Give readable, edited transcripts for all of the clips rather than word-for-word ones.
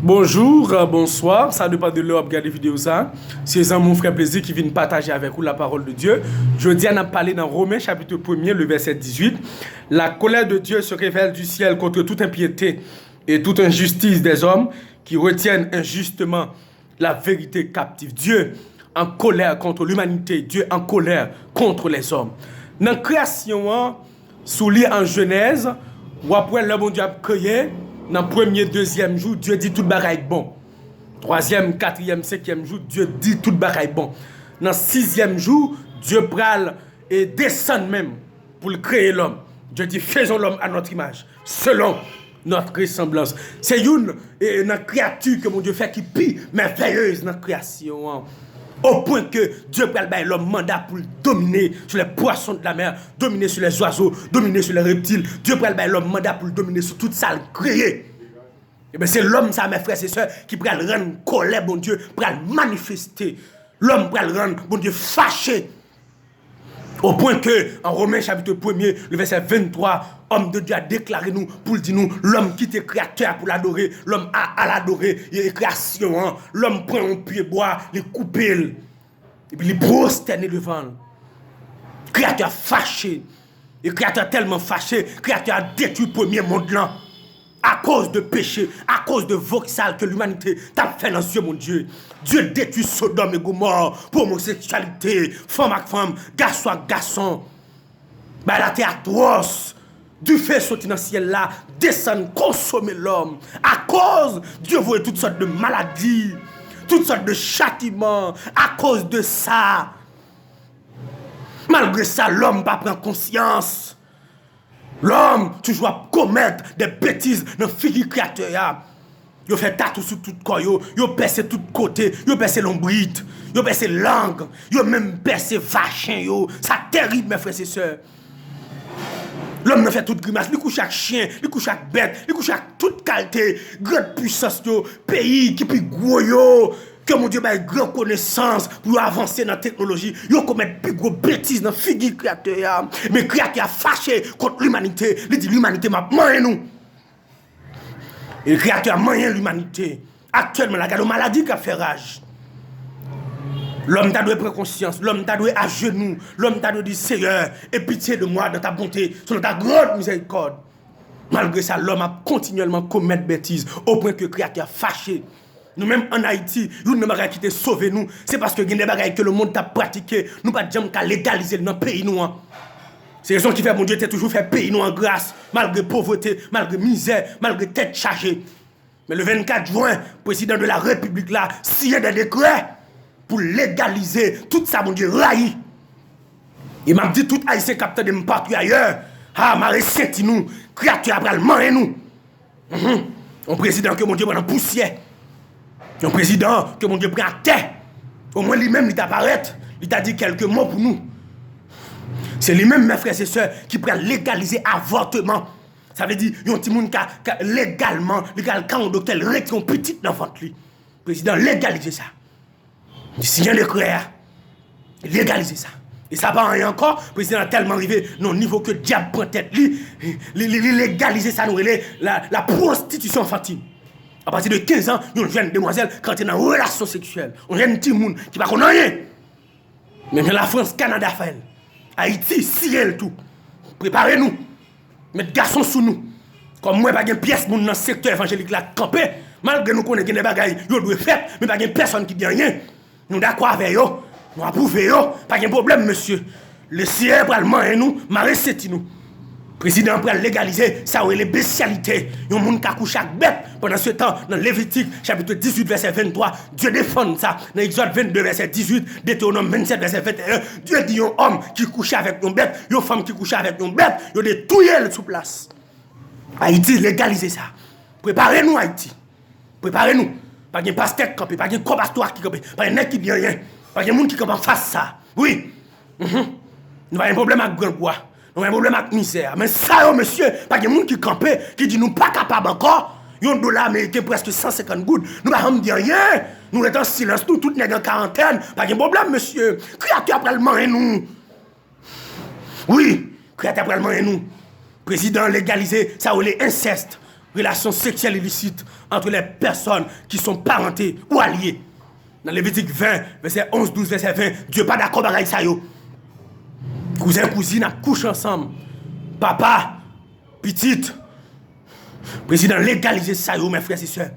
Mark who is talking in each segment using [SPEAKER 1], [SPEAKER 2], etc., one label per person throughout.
[SPEAKER 1] Bonjour, bonsoir, ça dépend de l'heure, regarder vidéo ça. C'est un mon frère plaisir qui vient partager avec vous la parole de Dieu. Jeudi, on a parlé dans Romains chapitre 1er, le verset 18. La colère de Dieu se révèle du ciel contre toute impiété et toute injustice des hommes qui retiennent injustement la vérité captive. Dieu en colère contre l'humanité, Dieu en colère contre les hommes. Dans la création, soulié en Genèse, ou après le bon Dieu a créé, dans le premier, deuxième jour, Dieu dit tout bagaille bon. Troisième, quatrième, cinquième jour, Dieu dit tout bagaille bon. Dans le sixième jour, Dieu pral et descend même pour créer l'homme. Dieu dit faisons l'homme à notre image, selon notre ressemblance. C'est une créature que mon Dieu fait qui pire merveilleuse dans la création. Au point que Dieu pral bailler l'homme mandat pour dominer sur les poissons de la mer, dominer sur les oiseaux, dominer sur les reptiles. Dieu pral bailler l'homme mandat pour dominer sur toute ça créé. Et bien c'est l'homme, ça, mes frères et sœurs, qui pral rendre colère, bon Dieu, pral manifester. L'homme pral rendre, bon Dieu, fâché. Au point que, en Romains chapitre 1er, le verset 23, homme de Dieu a déclaré nous, pour dire nous, l'homme qui était créateur pour l'adorer, l'homme à l'adorer, il est création, hein? L'homme prend un pied bois, il coupe, et puis il prosterne devant. Créateur fâché, et créateur tellement fâché, créateur a détruit le premier monde là. À cause de péché, à cause de voxal que l'humanité t'a fait dans Dieu, mon Dieu. Dieu détruit Sodome et Gomorrhe pour homosexualité, femme avec femme, garçon avec garçon. Bah, la terre atroce. Du fait sorti dans le ciel là, descend, consommer l'homme. À cause, Dieu voit toutes sortes de maladies, toutes sortes de châtiments. À cause de ça. Malgré ça, l'homme ne prend pas conscience. L'homme toujours à commettre des bêtises dans le figure créateur. Il fait tatou sur tout corps, il percé tout côté, il percé l'ombrite, il percé langue, il même percé vachin. Ça terrible, mes frères et sœurs. L'homme ne fait toute grimace, il couche chaque chien, il couche chaque bête, il couche chaque toute qualité, grande puissance, pays qui puis gros. Que mon Dieu ait grande connaissance pour avancer dans la technologie. Ils commettent plus gros bêtises dans la figure créateur. Mais créateur fâché contre l'humanité. Il dit l'humanité m'a mangé nous. Et le créateur a mangé l'humanité. Actuellement, la maladie qui a fait rage. L'homme t'a dû prendre conscience. L'homme t'a dû à genoux. L'homme t'a dû dire Seigneur, aie pitié de moi dans ta bonté, selon ta grande miséricorde. Malgré ça, l'homme a continuellement commettre bêtises au point que le créateur fâché. Nous-mêmes en Haïti, nous ne pouvons pas sauver nous. C'est parce que il y a des bagages que le monde a pratiqué. Nous ne pouvons pas légaliser dans le pays. C'est la raison qui fait mon Dieu toujours fait pays nous en grâce, malgré pauvreté, malgré misère, malgré tête chargée. Mais le 24 juin, le président de la République là, signé des décrets pour légaliser tout ça, mon Dieu, raï. Il m'a dit tout haïtien capteur de partout ailleurs. Ah, ma recette nous, créature après le manger nous. Un président que mon Dieu prend en poussière. Un président que mon Dieu prend à terre. Au moins lui-même, il t'apparaît. Il t'a dit quelques mots pour nous. C'est lui-même, mes frères et sœurs, qui prend légaliser avortement. Ça veut dire, il y a un petit monde qui légalement, quand on docteur retire un petit enfant de lui. Le président légaliser ça. Il signe un décret. Légaliser ça. Et ça va rien encore. Le président a tellement arrivé non niveau que le diable prend tête lui. Légaliser ça, nous, la prostitution infantile. À partir de 15 ans, une jeune demoiselle, quand elle est en relation sexuelle, un jeune petit monde qui ne connaît rien. Même la France, Canada, fait. Haïti, Ciel, tout. Préparez-nous. Mettez garçons sous nous. Comme moi, pas de pièce dans le secteur évangélique là, campé. Malgré nous connaissons des bagailles, nous devons faire, mais pas de personne qui dit rien. Nous d'accord avec eux. Nous approuvons, pas de problème, monsieur. Le ciel, pour le nous, ma recette nous. Le président pour légaliser ça ou les bestialités. Il y a un monde qui a couché chaque bête. Pendant ce temps, dans Lévitique, chapitre 18, verset 23, Dieu défend ça. Dans Exode 22, verset 18, Deutéronome 27, verset 21, Dieu dit un homme qui couche avec une bête, une femme qui couche avec une bête, il y a des touilles sous place. Haïti, légaliser ça. Préparez-nous, Haïti. Préparez-nous. Pas de pasteur campé, pas de combattoir qui campé, pas de nègre qui dit rien, pas de monde qui campe en face ça. Oui. Nous avons un problème avec grand bois. Nous avons un problème avec misère. Mais ça, monsieur, pas de monde qui campe, qui dit nous pas capables encore. Un dollar américain presque 150 gouttes. Nous ne pouvons pas dire rien. Nous sommes en silence, nous, toutes les en quarantaine. Pas de problème, monsieur. Créateur après le manger, nous. Oui, créateur après le manger, nous. Président légalisé, ça ou les incestes. relations sexuelles illicites entre les personnes qui sont parentées ou alliées. Dans Lévitique 20, verset 11, 12, verset 20, Dieu pas d'accord avec ça. Cousin, cousine, couche ensemble. Papa, petite. Président légaliser ça, mes frères et sœurs.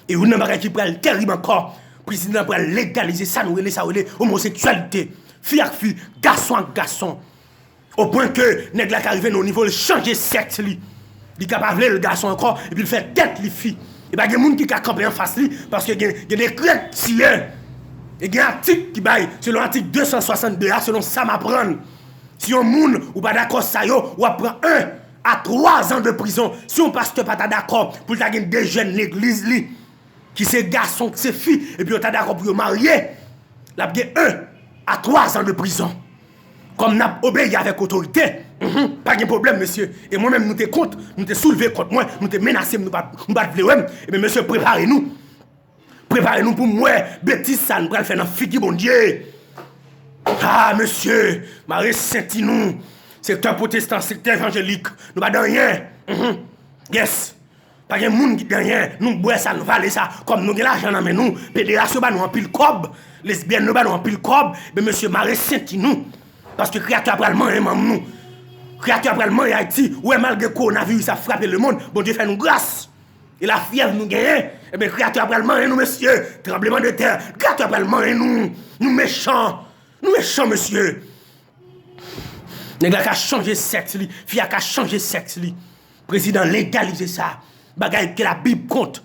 [SPEAKER 1] Et vous n'avez qui prend terrible encore. Président pour légaliser ça, nous relais ça, homosexualité. Fille à fille, garçon à garçon. Au point que nèg la arrivé au niveau de changer sexe li. Il est capable le garçon encore et puis il fait tête les filles. Et pas des gens qui campent en face li parce que y a des chrétiens. Et il y a un article qui baille selon l'article 262 selon ça m'apprend. Si on moun ou pas d'accord ça yo ou apprend 1 à 3 ans de prison. Si on pasteur pas d'accord pour ta gen des jeunes l'église li qui c'est garçon, qui c'est fille et puis on t'a d'accord pour marier, la gen 1 à 3 ans de prison. Comme n'a obéi avec autorité, pas de problème, monsieur. Et moi-même, nous te contre, nous te soulevé contre moi, nous te menacé, nous pas vouloir. Et bien, monsieur, préparez-nous. Préparez-nous pour moi, bêtise, ça nous va le faire dans le figure, bon Dieu. Ah, monsieur, Marie Saint-Inou, secteur protestant, secteur évangélique, nous pas dans rien. Yes. Pas de monde qui dans rien. Nous bois ça, nous valons ça. Comme nous avons l'argent dans nous, pédération, nous en pile cob, lesbiennes, nous en pile cob. Mais monsieur, Marie Saint-Inou, parce que le créateur a vraiment aimé nous. Le créateur a vraiment aimé Haïti. Ouais, malgré le coronavirus, ça a frappé le monde. Bon Dieu fait nous grâce. Et la fièvre nous gagne. Eh bien, le créateur a vraiment aimé nous, monsieur. Tremblement de terre. Le créateur a vraiment aimé nous. Nous méchants. Nous méchants, monsieur. Les gars qui ont changé sexe, fille qui a changé sexe. Président légalise ça. Bagaille que la Bible compte.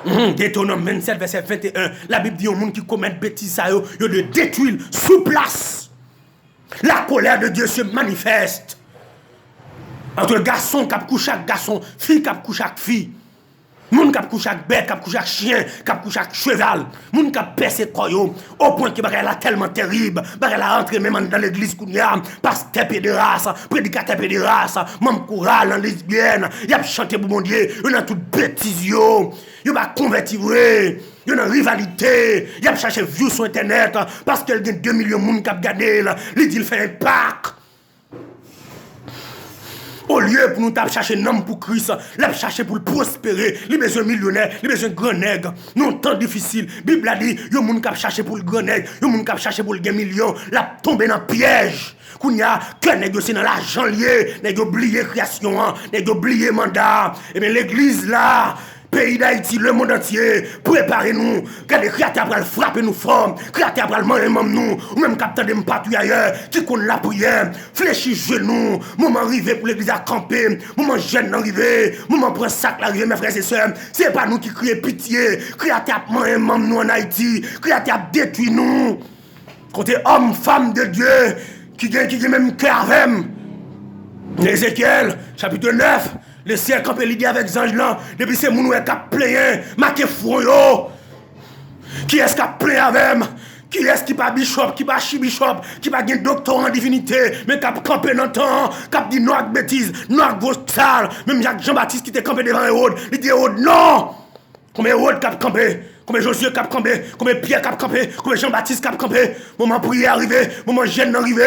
[SPEAKER 1] Deutéronome 27, verset 21. La Bible dit au monde qui commet bêtises, il de détruire sous place. La colère de Dieu se manifeste entre garçon qui couche avec garçon, fille qui couche avec fille, moun qui couche avec bête, qui couche avec chien, qui couche avec cheval, moun qui percé koyo, au point que bagay la tellement terrible, bagay la rentre même dans l'église kounya, pasteur pédérace, prédicateur pédérace, membre choral en lesbienne, y a chanté pour mon Dieu, y a toute bêtise yo va convertir. Il y a une rivalité, il y a cherché view sur internet parce qu'il y a 2 millions de monde qui ont regardé, il dit qu'il fait un pack. Au lieu pour nous chercher un homme pour Christ, il a cherché pour le prospérer, il a besoin de millionnaires, il a besoin de grand nègre. Non, temps difficile. La Bible a dit, il y a des gens qui ont cherché pour le grand nègre, il y a des gens qui ont cherché pour le million, il a tombé dans le piège. Qu'il y a qu'un négocié dans l'argent lié, il a oublié création, il a oublié mandat. Et bien l'église là, pays d'Haïti, le monde entier, préparez-nous. Regardez, créateur après le frapper nous forme, créateur après le manger nous, ou même capteur de m'patouille ailleurs, qui connaît la prière, fléchis genoux, moment arrivé pour l'église à camper, moment jeune arrivé, moment prend sac l'arrivée, mes frères et sœurs, c'est pas nous qui crions pitié, créateur manger nous en Haïti, créateur détruit nous. Côté homme, femme de Dieu, qui gagne même cœur avec. Ézéchiel, chapitre 9. Le ciel campé l'idée avec les anges là. Depuis c'est mon qui a plein, marqué front yo. Qui est-ce qui a plein avec? Qui est-ce qui pas bishop, qui pas bishop, qui pas un docteur en divinité, mais qui a campé dans le temps, qui a dit non avec bêtise, non avec vos sales. Même Jacques Jean-Baptiste qui était campé devant Hérode, il dit Hérode non. Combien Hérode qui a campé, combien Josué qui a campé, combien Pierre qui a campé, combien Jean-Baptiste qui a campé. Moment prière arrivé, moment jeune arrivé.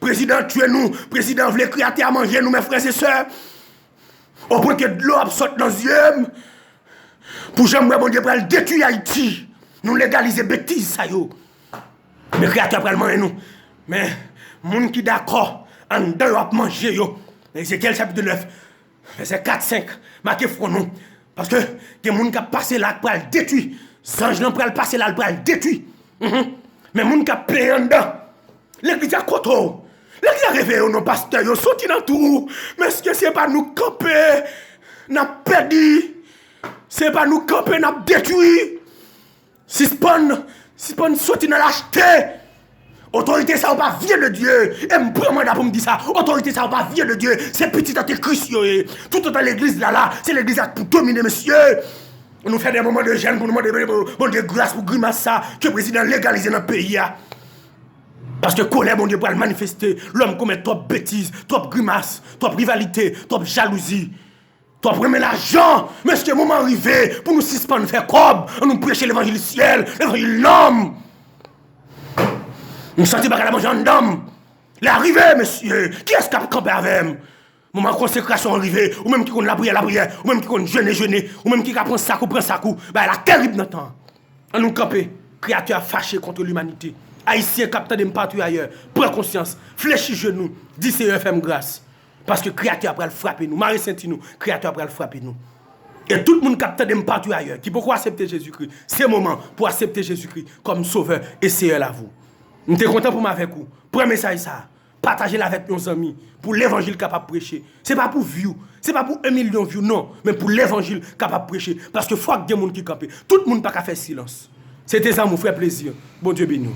[SPEAKER 1] Président tuez-nous, président voulait créateur à manger nous mes frères et sœurs. Au point que de l'eau saute dans les yeux. Pour jamais, mon Dieu, pour détruire Haïti. Nous légaliser bêtises, ça yo. Mais créateur pour manger nous. Mais, moun qui d'accord, en dedans, à manger yo. Ézéchiel chapitre 9, verset 4-5, marqué front nous. Parce que, des moun qui a passé là pour le détruire. Sange nan pour le passer là pour le détruire. Mais moun qui a plein en dedans. L'église a koto. L'église a réveillé nos pasteurs, ils sont sortis dans tout. Mais est-ce que c'est pas nous camper, n'a perdu? C'est pas nous camper, n'a détruit. Si spawn sorti dans l'acheter. Autorité ça pas vient de Dieu. Et me prend mandat pour me dire ça. Autorité ça pas vient de Dieu. C'est petit à Christ. Tout dans l'église là, c'est l'église pour dominer monsieur. On nous fait des moments de gêne pour nous demander bon Dieu grâce pour grimace ça que le président légalise dans le pays. Parce que colère, mon Dieu, pour le manifester, l'homme commet trop bêtises, trop grimaces, trop rivalité, trop jalousie, trop remettre l'argent. Mais est-ce que le moment arrivé pour nous suspendre, faire comme, nous prêcher l'évangile ciel, l'évangile l'homme? Nous sentons pas la manger en homme. L'arrivée, monsieur, qui est-ce qui a campé avec? Moment consécration arrivé, ou même qui compte la prière, ou même qui compte jeûner, ou même qui prend ça coup, bah la terrible dans temps. On nous camper, créature fâché contre l'humanité. Haïtien capteur de partout ailleurs, prends conscience, fléchis genoux, dis Seigneur fais grâce. Parce que créature après le frapper nous, Marie Saint nous, créature après le frapper nous. Et tout le monde capteur de partout ailleurs, qui peut accepter Jésus-Christ, c'est le moment pour accepter Jésus-Christ comme sauveur et Seigneur à vous. Nous sommes contents pour m'avec vous. Prenez message ça. Partagez-le avec nos amis pour l'évangile capable de prêcher. Ce n'est pas pour view, ce n'est pas pour 1 million de views, non, mais pour l'évangile capable de prêcher. Parce que faut que des gens qui campent. Tout le monde n'a pas faire silence. C'était ça, mon frère, plaisir. Bon Dieu béni.